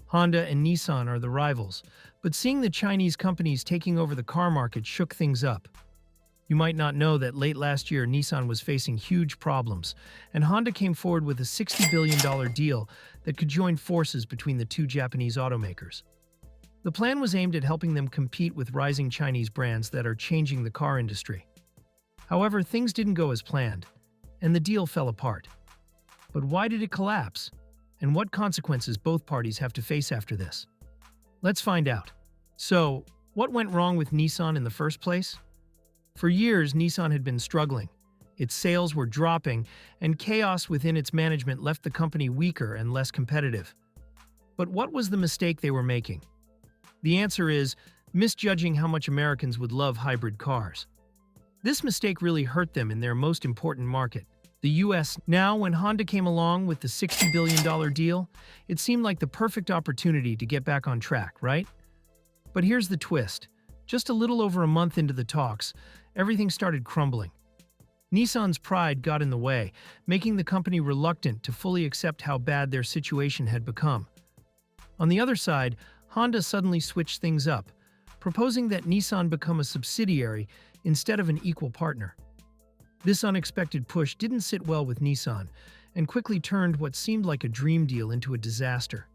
Honda and Nissan are the rivals, but seeing the Chinese companies taking over the car market shook things up. You might not know that late last year Nissan was facing huge problems, and Honda came forward with a $60 billion deal that could join forces between the two Japanese automakers. The plan was aimed at helping them compete with rising Chinese brands that are changing the car industry. However, things didn't go as planned, and the deal fell apart. But why did it collapse? And what consequences both parties have to face after this? Let's find out. So, what went wrong with Nissan in the first place? For years, Nissan had been struggling. Its sales were dropping, and chaos within its management left the company weaker and less competitive. But what was the mistake they were making? The answer is misjudging how much Americans would love hybrid cars. This mistake really hurt them in their most important market, the US. Now, when Honda came along with the $60 billion deal, it seemed like the perfect opportunity to get back on track, right? But here's the twist. Just a little over a month into the talks, everything started crumbling. Nissan's pride got in the way, making the company reluctant to fully accept how bad their situation had become. On the other side, Honda suddenly switched things up, proposing that Nissan become a subsidiary instead of an equal partner. This unexpected push didn't sit well with Nissan, and quickly turned what seemed like a dream deal into a disaster.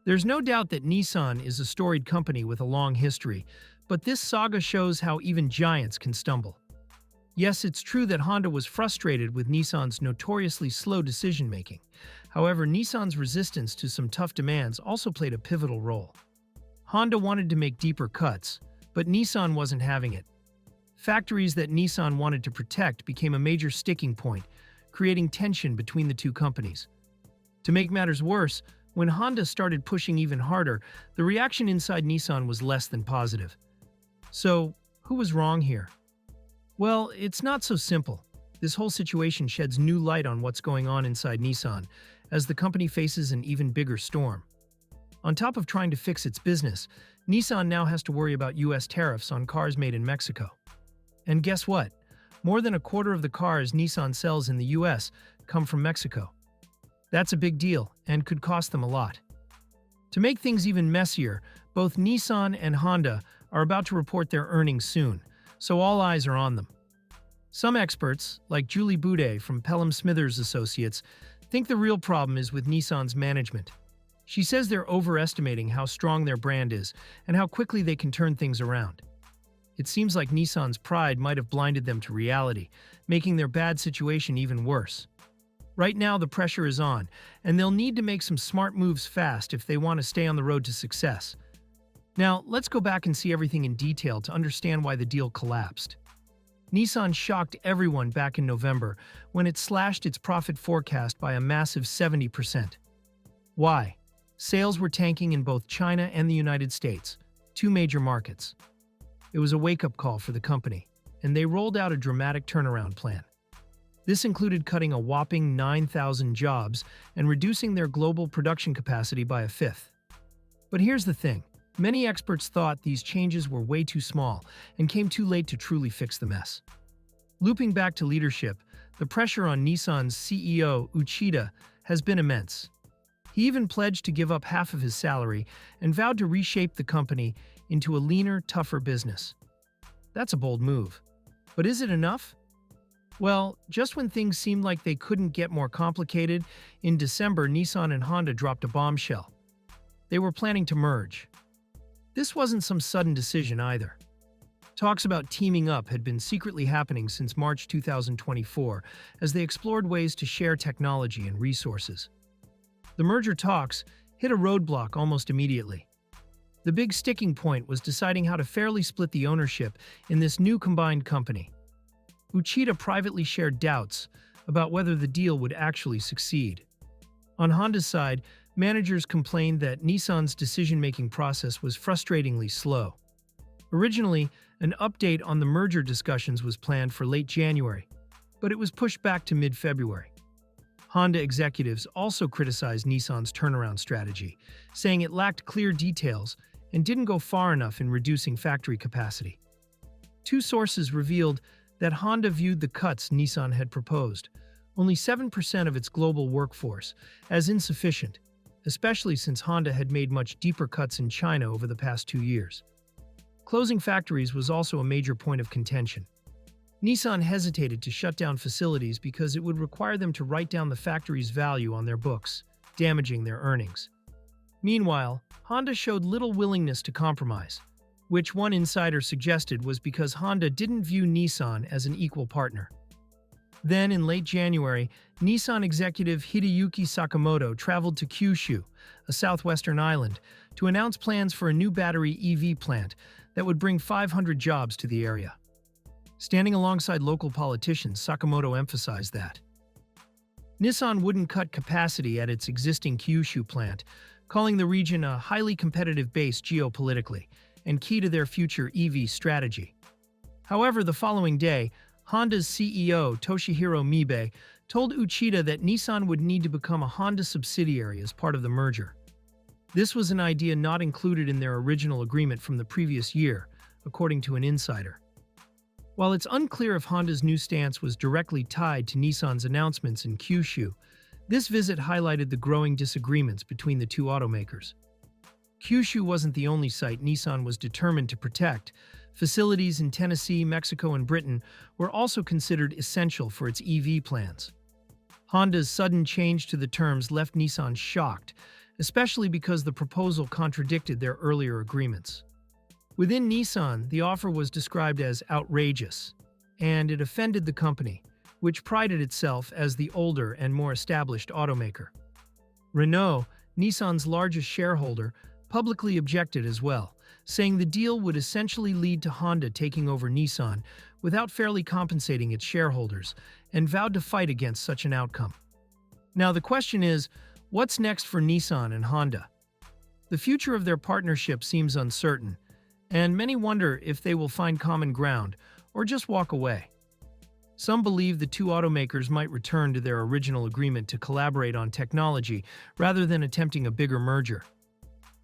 There's no doubt that Nissan is a storied company with a long history, but this saga shows how even giants can stumble. Yes, it's true that Honda was frustrated with Nissan's notoriously slow decision-making. However, Nissan's resistance to some tough demands also played a pivotal role. Honda wanted to make deeper cuts, but Nissan wasn't having it. Factories that Nissan wanted to protect became a major sticking point, creating tension between the two companies. To make matters worse, when Honda started pushing even harder, the reaction inside Nissan was less than positive. So, who was wrong here? Well, it's not so simple. This whole situation sheds new light on what's going on inside Nissan, as the company faces an even bigger storm. On top of trying to fix its business, Nissan now has to worry about US tariffs on cars made in Mexico. And guess what? More than a quarter of the cars Nissan sells in the US come from Mexico. That's a big deal and could cost them a lot. To make things even messier, both Nissan and Honda are about to report their earnings soon, so all eyes are on them. Some experts, like Julie Boudet from Pelham Smithers Associates, think the real problem is with Nissan's management. She says they're overestimating how strong their brand is and how quickly they can turn things around. It seems like Nissan's pride might have blinded them to reality, making their bad situation even worse. Right now, the pressure is on, and they'll need to make some smart moves fast if they want to stay on the road to success. Now, let's go back and see everything in detail to understand why the deal collapsed. Nissan shocked everyone back in November when it slashed its profit forecast by a massive 70%. Why? Sales were tanking in both China and the United States, two major markets. It was a wake-up call for the company, and they rolled out a dramatic turnaround plan. This included cutting a whopping 9,000 jobs and reducing their global production capacity by a fifth. But here's the thing. Many experts thought these changes were way too small and came too late to truly fix the mess. Looping back to leadership, the pressure on Nissan's CEO, Uchida, has been immense. He even pledged to give up half of his salary and vowed to reshape the company into a leaner, tougher business. That's a bold move. But is it enough? Well, just when things seemed like they couldn't get more complicated, in December, Nissan and Honda dropped a bombshell. They were planning to merge. This wasn't some sudden decision either. Talks about teaming up had been secretly happening since March 2024 as they explored ways to share technology and resources. The merger talks hit a roadblock almost immediately. The big sticking point was deciding how to fairly split the ownership in this new combined company. Uchida privately shared doubts about whether the deal would actually succeed. On Honda's side, managers complained that Nissan's decision-making process was frustratingly slow. Originally, an update on the merger discussions was planned for late January, but it was pushed back to mid-February. Honda executives also criticized Nissan's turnaround strategy, saying it lacked clear details and didn't go far enough in reducing factory capacity. Two sources revealed that Honda viewed the cuts Nissan had proposed, only 7% of its global workforce, as insufficient, especially since Honda had made much deeper cuts in China over the past 2 years. Closing factories was also a major point of contention. Nissan hesitated to shut down facilities because it would require them to write down the factory's value on their books, damaging their earnings. Meanwhile, Honda showed little willingness to compromise, which one insider suggested was because Honda didn't view Nissan as an equal partner. Then, in late January, Nissan executive Hideyuki Sakamoto traveled to Kyushu, a southwestern island, to announce plans for a new battery EV plant that would bring 500 jobs to the area. Standing alongside local politicians, Sakamoto emphasized that Nissan wouldn't cut capacity at its existing Kyushu plant, calling the region a highly competitive base geopolitically and key to their future EV strategy. However, the following day, Honda's CEO Toshihiro Mibe told Uchida that Nissan would need to become a Honda subsidiary as part of the merger. This was an idea not included in their original agreement from the previous year, according to an insider. While it's unclear if Honda's new stance was directly tied to Nissan's announcements in Kyushu, this visit highlighted the growing disagreements between the two automakers. Kyushu wasn't the only site Nissan was determined to protect. Facilities in Tennessee, Mexico, and Britain were also considered essential for its EV plans. Honda's sudden change to the terms left Nissan shocked, especially because the proposal contradicted their earlier agreements. Within Nissan, the offer was described as outrageous, and it offended the company, which prided itself as the older and more established automaker. Renault, Nissan's largest shareholder, publicly objected as well, saying the deal would essentially lead to Honda taking over Nissan without fairly compensating its shareholders, and vowed to fight against such an outcome. Now the question is, what's next for Nissan and Honda? The future of their partnership seems uncertain, and many wonder if they will find common ground or just walk away. Some believe the two automakers might return to their original agreement to collaborate on technology rather than attempting a bigger merger.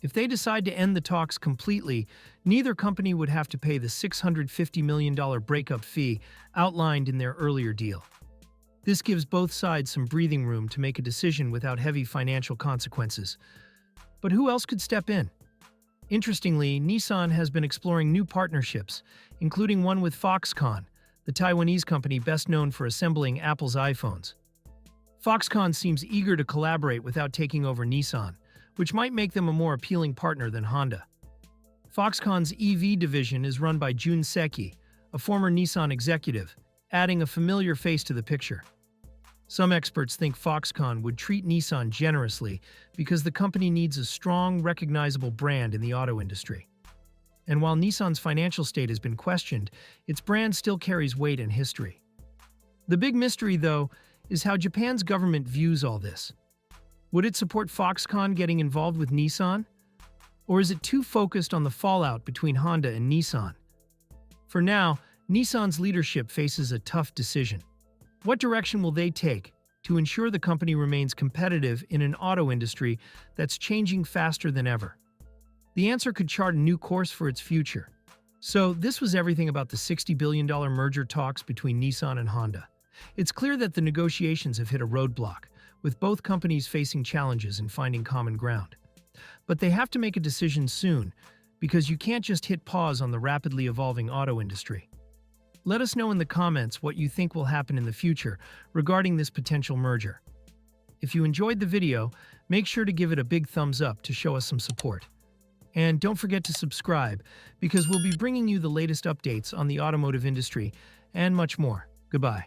If they decide to end the talks completely, neither company would have to pay the $650 million breakup fee outlined in their earlier deal. This gives both sides some breathing room to make a decision without heavy financial consequences. But who else could step in? Interestingly, Nissan has been exploring new partnerships, including one with Foxconn, the Taiwanese company best known for assembling Apple's iPhones. Foxconn seems eager to collaborate without taking over Nissan, which might make them a more appealing partner than Honda. Foxconn's EV division is run by Jun Seki, a former Nissan executive, adding a familiar face to the picture. Some experts think Foxconn would treat Nissan generously because the company needs a strong, recognizable brand in the auto industry. And while Nissan's financial state has been questioned, its brand still carries weight and history. The big mystery, though, is how Japan's government views all this. Would it support Foxconn getting involved with Nissan? Or is it too focused on the fallout between Honda and Nissan? For now, Nissan's leadership faces a tough decision. What direction will they take to ensure the company remains competitive in an auto industry that's changing faster than ever? The answer could chart a new course for its future. So, this was everything about the $60 billion merger talks between Nissan and Honda. It's clear that the negotiations have hit a roadblock, with both companies facing challenges in finding common ground. But they have to make a decision soon, because you can't just hit pause on the rapidly evolving auto industry. Let us know in the comments what you think will happen in the future regarding this potential merger. If you enjoyed the video, make sure to give it a big thumbs up to show us some support. And don't forget to subscribe, because we'll be bringing you the latest updates on the automotive industry and much more. Goodbye.